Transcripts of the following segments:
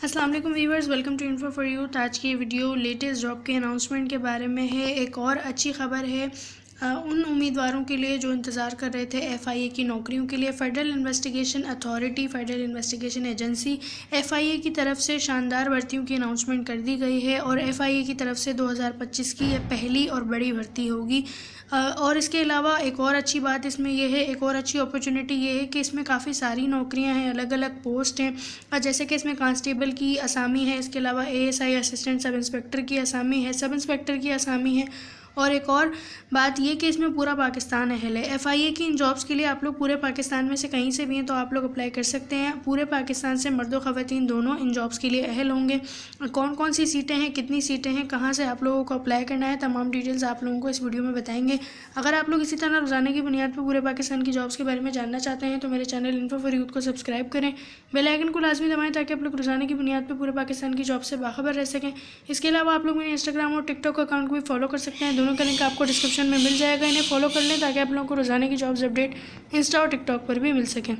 अस्सलाम वालेकुम viewers, welcome to info for youth. आज की वीडियो लेटेस्ट जॉब के अनाउंसमेंट के बारे में है। एक और अच्छी खबर है उन उम्मीदवारों के लिए जो इंतज़ार कर रहे थे एफआईए की नौकरियों के लिए। Federal investigation authority, federal investigation agency FIA की तरफ से शानदार भर्तियों की अनाउंसमेंट कर दी गई है और एफआईए की तरफ से 2025 की यह पहली और बड़ी भर्ती होगी। और इसके अलावा एक और अच्छी बात इसमें यह है, एक और अच्छी अपॉर्चुनिटी ये है कि इसमें काफ़ी सारी नौकरियां हैं, अलग अलग पोस्ट हैं। जैसे कि इसमें कांस्टेबल की असामी है, इसके अलावा एएसआई असिस्टेंट सब इंस्पेक्टर की असामी है, सब इंस्पेक्टर की असामी है। और एक और बात ये कि इसमें पूरा पाकिस्तान अहल है। एफआईए की इन जॉब्स के लिए आप लोग पूरे पाकिस्तान में से कहीं से भी हैं तो आप लोग अप्लाई कर सकते हैं। पूरे पाकिस्तान से मर्द और ख़वातीन दोनों इन जॉब्स के लिए अहल होंगे। कौन कौन सी सीटें हैं, कितनी सीटें हैं, कहाँ से आप लोगों को अप्लाई करना है, तमाम डिटेल्स आप लोगों को इस वीडियो में बताएंगे। अगर आप लोग इसी तरह रोज़ाना की बुनियाद पर पूरे पाकिस्तान की जॉब्स के बारे में जानना चाहते हैं तो मेरे चैनल इन्फो फॉर यूथ को सब्सक्राइब करें, बेल आइकन को लाजमी दबाएं ताकि आप लोग रोज़ाना की बुनियाद पर पूरे पाकिस्तान की जॉब से बाखबर रह सकें। इसके अलावा आप लोग मेरे इंस्टाग्राम और टिकटॉक अकाउंट को भी फॉलो कर सकते हैं। दोनों का लिंक आपको डिस्क्रिप्शन में मिल जाएगा। इन्हें फॉलो कर लें ताकि आप लोगों को रोज़ाना की जॉब्स अपडेट इंस्टा और टिकटॉक पर भी मिल सकें।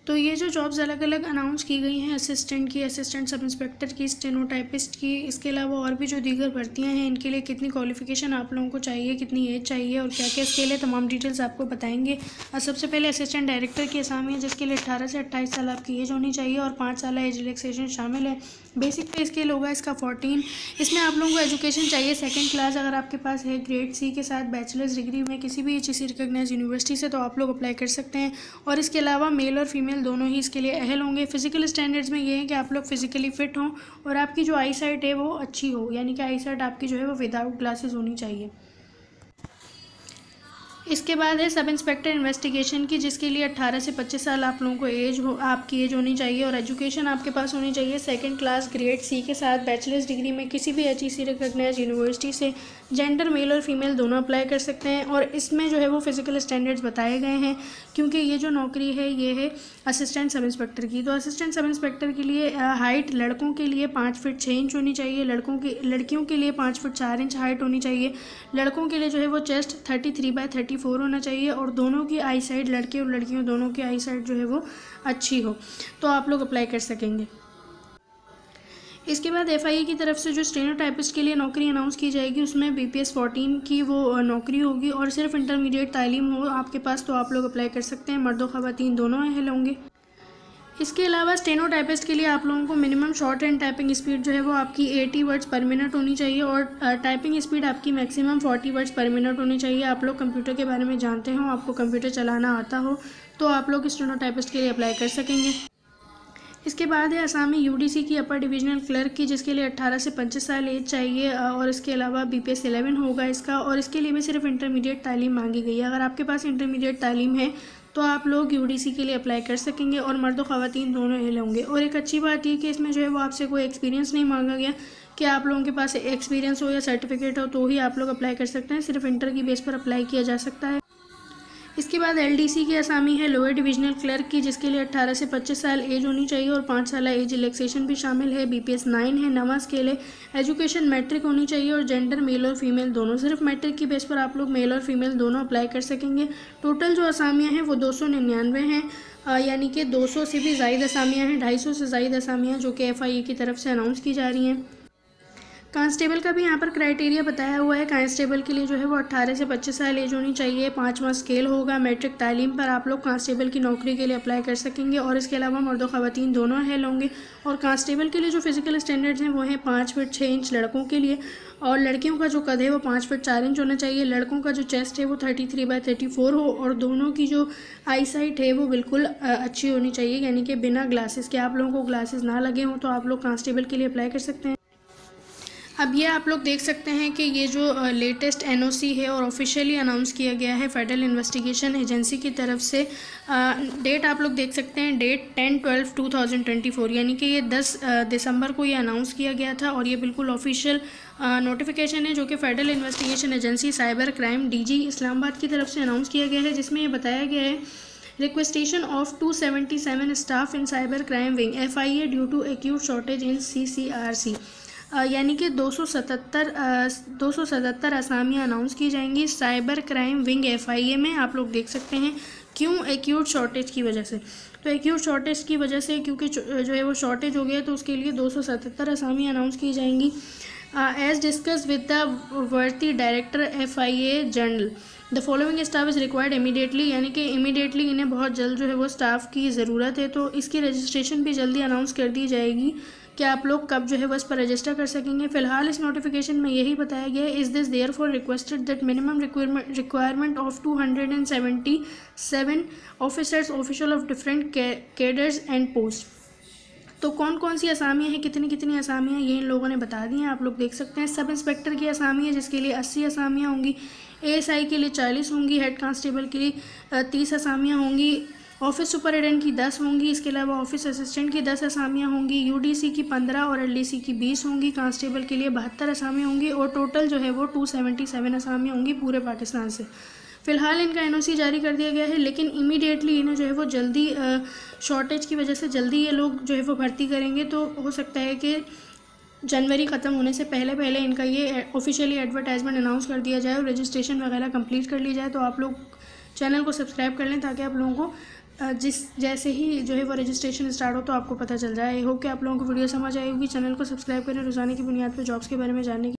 तो ये जो जॉब्स अलग अलग अनाउंस की गई हैं, असिस्टेंट की, असिस्टेंट सब इंस्पेक्टर की, स्टेनोटाइपिस्ट की, इसके अलावा और भी जो दीगर भर्तियां हैं, इनके लिए कितनी क्वालिफिकेशन आप लोगों को चाहिए, कितनी एज चाहिए और क्या क्या इसके लिए तमाम डिटेल्स आपको बताएंगे। और सबसे पहले असिस्टेंट डायरेक्टर की असामी है जिसके लिए 18 से 28 साल आपकी एज होनी चाहिए और 5 साल एज रिलैक्सेशन शामिल है। बेसिक पे स्केल होगा इसका 14। इसमें आप लोगों को एजुकेशन चाहिए सेकंड क्लास, अगर आपके पास है ग्रेड सी के साथ बैचलर्स डिग्री में किसी भी HEC रिकॉग्नाइज्ड यूनिवर्सिटी से तो आप लोग अप्लाई कर सकते हैं। और इसके अलावा मेल और फीमेल दोनों ही इसके लिए अहल होंगे। फिजिकल स्टैंडर्ड्स में ये है कि आप लोग फिजिकली फिट हों और आपकी जो आई साइट है वो अच्छी हो, यानी कि आई साइट आपकी जो है वो विदाउट ग्लासेस होनी चाहिए। इसके बाद है सब इंस्पेक्टर इन्वेस्टिगेशन की, जिसके लिए 18 से 25 साल आप लोगों को आपकी एज होनी चाहिए और एजुकेशन आपके पास होनी चाहिए सेकंड क्लास ग्रेड सी के साथ बैचलर्स डिग्री में किसी भी HEC रिकॉग्नाइज्ड यूनिवर्सिटी से। जेंडर मेल और फीमेल दोनों अप्लाई कर सकते हैं और इसमें जो है वो फिजिकल स्टैंडर्ड्स बताए गए हैं क्योंकि ये जो नौकरी है ये है असिस्टेंट सब इंस्पेक्टर की। तो असिस्टेंट सब इंस्पेक्टर के लिए हाइट लड़कों के लिए 5 फीट 6 इंच होनी चाहिए, लड़कियों के लिए 5 फीट 4 इंच हाइट होनी चाहिए। लड़कों के लिए जो है वो चेस्ट 33/34 होना चाहिए और दोनों की आई साइड, लड़के और लड़कियों दोनों की आई साइड जो है वो अच्छी हो तो आप लोग अप्लाई कर सकेंगे। इसके बाद एफआईए की तरफ से जो स्टेनोटाइपिस्ट के लिए नौकरी अनाउंस की जाएगी उसमें BPS 14 की वो नौकरी होगी और सिर्फ इंटरमीडिएट तालीम हो आपके पास तो आप लोग अप्लाई कर सकते हैं। मर्द और ख़वातीन दोनों अहल होंगे। इसके अलावा स्टेनोटाइपिस्ट के लिए आप लोगों को minimum short hand typing speed जो है वो आपकी 80 वर्ड्स पर मिनट होनी चाहिए और टाइपिंग स्पीड आपकी मैक्सिमम 40 वर्ड्स पर मिनट होनी चाहिए। आप लोग कंप्यूटर के बारे में जानते हो, आपको कंप्यूटर चलाना आता हो तो आप लोग स्टेनोटाइपिस्ट के लिए अप्लाई कर सकेंगे। इसके बाद है असामी UDC की अपर डिविजनल क्लर्क की, जिसके लिए 18 से 25 साल एज चाहिए और इसके अलावा BPS 11 होगा इसका और इसके लिए भी सिर्फ इंटरमीडिएट तालीम मांगी गई है। अगर आपके पास इंटरमीडिएट तालीम है तो आप लोग UDC के लिए अप्लाई कर सकेंगे और मर्द और ख़वातीन दोनों अहल होंगे। और एक अच्छी बात ये कि इसमें जो है वो आपसे कोई एक्सपीरियंस नहीं मांगा गया कि आप लोगों के पास एक्सपीरियंस हो या सर्टिफिकेट हो तो ही आप लोग अप्लाई कर सकते हैं, सिर्फ इंटर की बेस पर अप्लाई किया जा सकता है। इसके बाद LDC की असामी है लोअर डिविजनल क्लर्क की, जिसके लिए 18 से 25 साल एज होनी चाहिए और 5 साल एज रिलैक्सेशन भी शामिल है। BPS 9 है, नवा स्केल है। एजुकेशन मैट्रिक होनी चाहिए और जेंडर मेल और फीमेल दोनों, सिर्फ मैट्रिक की बेस पर आप लोग मेल और फीमेल दोनों अप्लाई कर सकेंगे। टोटल जो असामियाँ हैं वो 299 हैं, यानी कि 200 से भी ज़ायद असामियाँ हैं, 250 से ज़ायद असामियाँ जो कि FIA की तरफ से अनाउंस की जा रही हैं। कांस्टेबल का भी यहाँ पर क्राइटेरिया बताया हुआ है। कांस्टेबल के लिए जो है वो 18 से 25 साल एज होनी चाहिए, 5वां स्केल होगा। मैट्रिक तालीम पर आप लोग कांस्टेबल की नौकरी के लिए अप्लाई कर सकेंगे और इसके अलावा मर्द और ख़वातीन दोनों अहल होंगे। और कांस्टेबल के लिए जो फिजिकल स्टैंडर्ड्स हैं वो हैं 5 फीट 6 इंच लड़कों के लिए और लड़कियों का जो कद है वो 5 फीट 4 इंच होना चाहिए। लड़कों का जो चेस्ट है वो 33/34 हो और दोनों की जो आई साइट है वो बिल्कुल अच्छी होनी चाहिए, यानी कि बिना ग्लासेस के। आप लोगों को ग्लासेस ना लगे हों तो आप लोग कांस्टेबल के लिए अप्लाई कर सकते हैं। अब ये आप लोग देख सकते हैं कि ये जो लेटेस्ट NOC है और ऑफिशियली अनाउंस किया गया है फेडरल इन्वेस्टिगेशन एजेंसी की तरफ से। डेट आप लोग देख सकते हैं, डेट 10/12/2024, यानी कि ये 10 दिसंबर को ये अनाउंस किया गया था और ये बिल्कुल ऑफिशियल नोटिफिकेशन है जो कि federal investigation agency cyber crime DG Islamabad की तरफ से अनाउंस किया गया है, जिसमें ये बताया गया है requisition of 277 staff in cyber crime wing FIA due to acute shortage in CCRC, यानी कि 277 असामियाँ अनाउंस की जाएंगी साइबर क्राइम विंग FIA में। आप लोग देख सकते हैं क्यों? एक्यूट शॉर्टेज की वजह से। तो एक्यूट शॉर्टेज की वजह से, क्योंकि जो है वो शॉर्टेज हो गया, तो उसके लिए 277 असामी अनाउंस की जाएंगी। As discuss with the worthy director FIA general, the following staff is required immediately, यानी कि इमीडिएटली इन्हें बहुत जल्द जो है वो स्टाफ की ज़रूरत है। तो इसकी रजिस्ट्रेशन भी जल्दी अनाउंस कर दी जाएगी कि आप लोग कब जो है वो इस पर रजिस्टर कर सकेंगे। फिलहाल इस नोटिफिकेशन में यही बताया गया है, is this there for requested that minimum requirement of 277 officers official of different cadres and post. तो कौन कौन सी असामियाँ हैं, कितनी कितनी असामियाँ, ये इन लोगों ने बता दी हैं, आप लोग देख सकते हैं। सब इंस्पेक्टर की असामी है जिसके लिए 80 असामियाँ होंगी, ASI के लिए 40 होंगी, हेड कांस्टेबल के लिए 30 असामियाँ होंगी, ऑफिस सुपरिटेंडेंट की 10 होंगी, इसके अलावा ऑफिस असिस्टेंट की 10 असामियाँ होंगी, UDC की 15 और LDC की 20 होंगी, कांस्टेबल के लिए 72 असामियाँ होंगी और टोटल जो है वो 277 असामियाँ होंगी पूरे पाकिस्तान से। फ़िलहाल इनका NOC जारी कर दिया गया है, लेकिन इमीडिएटली इन्हें जो है वो जल्दी शॉर्टेज की वजह से जल्दी ये लोग जो है वो भर्ती करेंगे। तो हो सकता है कि जनवरी ख़त्म होने से पहले पहले इनका ये ऑफिशियली एडवर्टाइजमेंट अनाउंस कर दिया जाए और रजिस्ट्रेशन वगैरह कंप्लीट कर ली जाए। तो आप लोग चैनल को सब्सक्राइब कर लें ताकि आप लोगों को जैसे ही जो है वो रजिस्ट्रेशन स्टार्ट हो तो आपको पता चल जाए। आई होप कि आप लोगों को वीडियो समझ आई होगी। चैनल को सब्सक्राइब करें रोज़ाना की बुनियाद पर जॉब्स के बारे में जानने की।